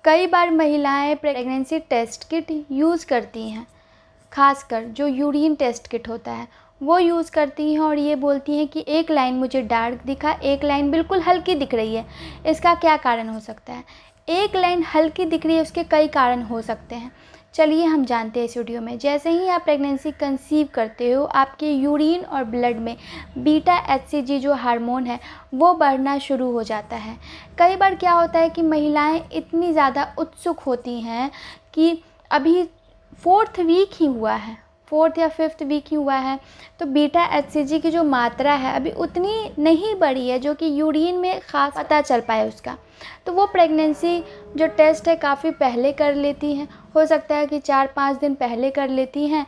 कई बार महिलाएं pregnancy test kit use करती हैं, खासकर जो यूरिन टेस्ट किट होता है वो यूज़ करती हैं और ये बोलती हैं कि एक लाइन मुझे डार्क दिखा, एक लाइन बिल्कुल हल्की दिख रही है। इसका क्या कारण हो सकता है? एक लाइन हल्की दिख रही है, उसके कई कारण हो सकते हैं। चलिए हम जानते हैं इस वीडियो में। जैसे ही आप प्रेगनेंसी कंसीव करते हो, आपके यूरिन और ब्लड में बीटा एचसीजी जो हार्मोन है वो बढ़ना शुरू हो जाता है। कई बार क्या होता है कि महिलाएं इतनी ज़्यादा उत्सुक होती हैं कि अभी 4th वीक ही हुआ है, 4th या 5th वीक ही हुआ है, तो बीटा एचसीजी की जो मात्रा है अभी उतनी नहीं बढ़ी है जो कि यूरिन में ख़ास पता चल पाए उसका। तो वो प्रेगनेंसी जो टेस्ट है काफ़ी पहले कर लेती हैं, हो सकता है कि 4-5 दिन पहले कर लेती हैं।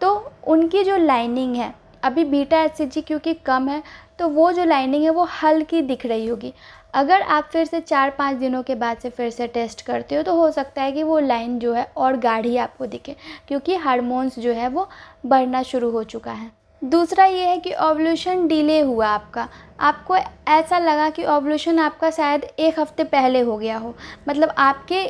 तो उनकी जो लाइनिंग है अभी बीटा एचसीजी क्योंकि कम है, तो वो जो लाइनिंग है वो हल्की दिख रही होगी। अगर आप फिर से 4-5 दिनों के बाद से फिर से टेस्ट करते हो तो हो सकता है कि वो लाइन जो है और गाढ़ी आपको दिखे, क्योंकि हार्मोन्स जो है वो बढ़ना शुरू हो चुका है। दूसरा ये है कि ओव्यूलेशन डिले हुआ आपको ऐसा लगा कि ओव्यूलेशन आपका शायद 1 हफ़्ते पहले हो गया हो। मतलब आपके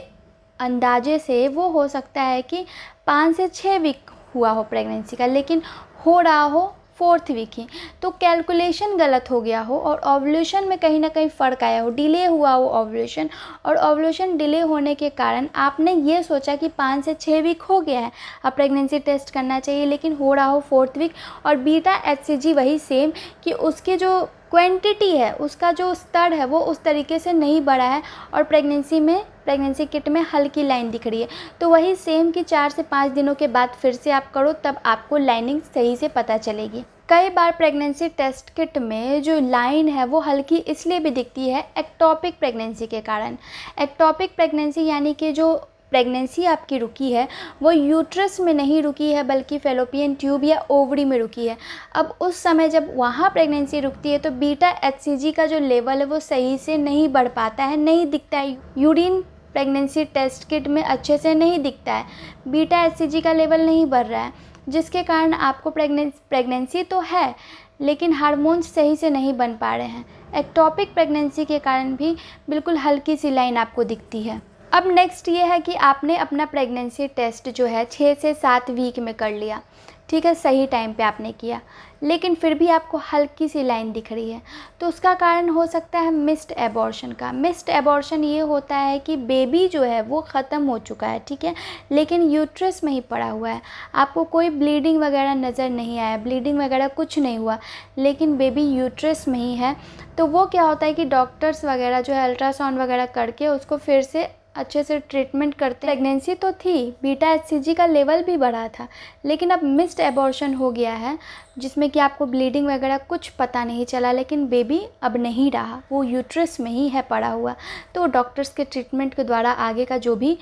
अंदाजे से वो हो सकता है कि 5 से 6 वीक हुआ हो प्रेगनेंसी का, लेकिन हो रहा हो 4th वीक ही। तो कैलकुलेशन गलत हो गया हो और ओव्यूलेशन में कहीं ना कहीं फ़र्क आया हो, डिले हुआ हो ओव्यूलेशन। और ओव्यूलेशन डिले होने के कारण आपने ये सोचा कि 5 से 6 वीक हो गया है, अब प्रेगनेंसी टेस्ट करना चाहिए, लेकिन हो रहा हो 4th वीक। और बीटा एचसीजी वही सेम कि उसके जो क्वांटिटी है, उसका जो स्तर है वो उस तरीके से नहीं बढ़ा है और प्रेगनेंसी किट में हल्की लाइन दिख रही है। तो वही सेम कि 4 से 5 दिनों के बाद फिर से आप करो, तब आपको लाइनिंग सही से पता चलेगी। कई बार प्रेगनेंसी टेस्ट किट में जो लाइन है वो हल्की इसलिए भी दिखती है एक्टोपिक प्रेगनेंसी के कारण। एक्टोपिक प्रेगनेंसी यानी कि जो प्रेगनेंसी आपकी रुकी है वो यूट्रस में नहीं रुकी है बल्कि फेलोपियन ट्यूब या ओवरी में रुकी है। अब उस समय जब वहाँ प्रेगनेंसी रुकती है तो बीटा एचसीजी का जो लेवल है वो सही से नहीं बढ़ पाता है, नहीं दिखता है। यूरिन प्रेगनेंसी टेस्ट किट में अच्छे से नहीं दिखता है, बीटा एचसीजी का लेवल नहीं बढ़ रहा है, जिसके कारण आपको प्रेगनेंसी तो है लेकिन हार्मोन्स सही से नहीं बन पा रहे हैं। एक्टोपिक प्रेगनेंसी के कारण भी बिल्कुल हल्की सी लाइन आपको दिखती है। अब नेक्स्ट ये है कि आपने अपना प्रेगनेंसी टेस्ट जो है 6 से 7 वीक में कर लिया, ठीक है, सही टाइम पे आपने किया, लेकिन फिर भी आपको हल्की सी लाइन दिख रही है, तो उसका कारण हो सकता है मिस्ड एबॉर्शन का। मिस्ड एबॉर्शन ये होता है कि बेबी जो है वो ख़त्म हो चुका है, ठीक है, लेकिन यूट्रस में ही पड़ा हुआ है, आपको कोई ब्लीडिंग वगैरह नज़र नहीं आया, ब्लीडिंग वगैरह कुछ नहीं हुआ, लेकिन बेबी यूट्रस में ही है। तो वो क्या होता है कि डॉक्टर्स वगैरह जो है अल्ट्रासाउंड वगैरह करके उसको फिर से अच्छे से ट्रीटमेंट करते हैं। प्रेगनेंसी तो थी, बीटा एचसीजी का लेवल भी बढ़ा था, लेकिन अब मिस्ड एबॉर्शन हो गया है जिसमें कि आपको ब्लीडिंग वगैरह कुछ पता नहीं चला, लेकिन बेबी अब नहीं रहा, वो यूट्रस में ही है पड़ा हुआ। तो डॉक्टर्स के ट्रीटमेंट के द्वारा आगे का जो भी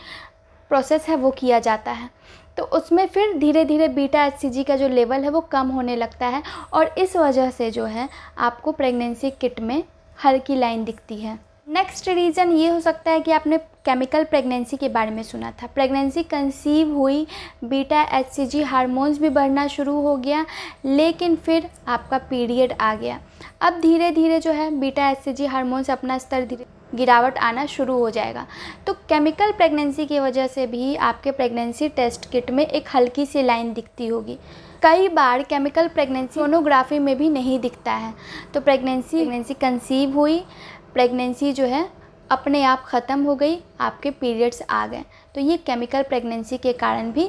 प्रोसेस है वो किया जाता है, तो उसमें फिर धीरे धीरे बीटा एचसीजी का जो लेवल है वो कम होने लगता है और इस वजह से जो है आपको प्रेगनेंसी किट में हल्की लाइन दिखती है। नेक्स्ट रीज़न ये हो सकता है कि आपने केमिकल प्रेगनेंसी के बारे में सुना था। प्रेगनेंसी कंसीव हुई, बीटा एचसीजी हार्मोन्स भी बढ़ना शुरू हो गया, लेकिन फिर आपका पीरियड आ गया। अब धीरे धीरे जो है बीटा एचसीजी हार्मोन्स अपना स्तर धीरे गिरावट आना शुरू हो जाएगा। तो केमिकल प्रेगनेंसी की वजह से भी आपके प्रेगनेंसी टेस्ट किट में एक हल्की सी लाइन दिखती होगी। कई बार केमिकल प्रेगनेंसी सोनोग्राफी में भी नहीं दिखता है। तो प्रेगनेंसी कंसीव हुई, प्रेगनेंसी जो है अपने आप ख़त्म हो गई, आपके पीरियड्स आ गए, तो ये केमिकल प्रेगनेंसी के कारण भी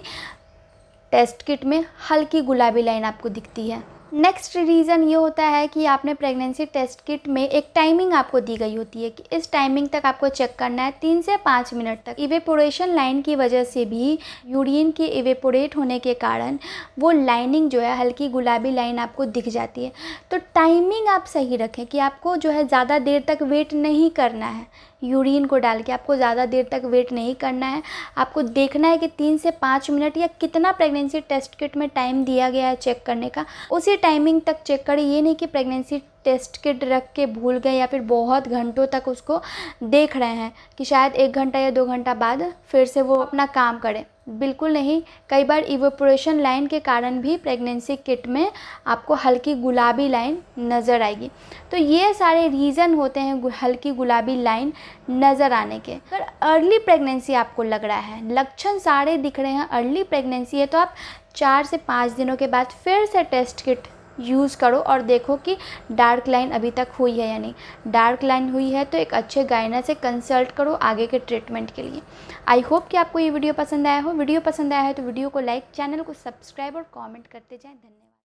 टेस्ट किट में हल्की गुलाबी लाइन आपको दिखती है। नेक्स्ट रीज़न ये होता है कि आपने प्रेगनेंसी टेस्ट किट में एक टाइमिंग आपको दी गई होती है कि इस टाइमिंग तक आपको चेक करना है, 3 से 5 मिनट तक। इवेपोरेशन लाइन की वजह से भी यूरिन के इवेपोरेट होने के कारण वो लाइनिंग जो है हल्की गुलाबी लाइन आपको दिख जाती है। तो टाइमिंग आप सही रखें कि आपको जो है ज़्यादा देर तक वेट नहीं करना है, यूरिन को डाल के आपको ज़्यादा देर तक वेट नहीं करना है। आपको देखना है कि 3 से 5 मिनट या कितना प्रेगनेंसी टेस्ट किट में टाइम दिया गया है चेक करने का, उसी टाइमिंग तक चेक करें। ये नहीं कि प्रेगनेंसी टेस्ट किट रख के भूल गए या फिर बहुत घंटों तक उसको देख रहे हैं कि शायद 1 घंटा या 2 घंटा बाद फिर से वो अपना काम करे। बिल्कुल नहीं। कई बार इवेपोरेशन लाइन के कारण भी प्रेगनेंसी किट में आपको हल्की गुलाबी लाइन नज़र आएगी। तो ये सारे रीज़न होते हैं हल्की गुलाबी लाइन नज़र आने के। अगर अर्ली प्रेगनेंसी आपको लग रहा है, लक्षण सारे दिख रहे हैं, अर्ली प्रेगनेंसी है, तो आप 4 से 5 दिनों के बाद फिर से टेस्ट किट यूज़ करो और देखो कि डार्क लाइन अभी तक हुई है या नहीं। डार्क लाइन हुई है तो एक अच्छे गायना से कंसल्ट करो आगे के ट्रीटमेंट के लिए। आई होप कि आपको ये वीडियो पसंद आया हो। वीडियो पसंद आया है तो वीडियो को लाइक, चैनल को सब्सक्राइब और कमेंट करते जाएं। धन्यवाद।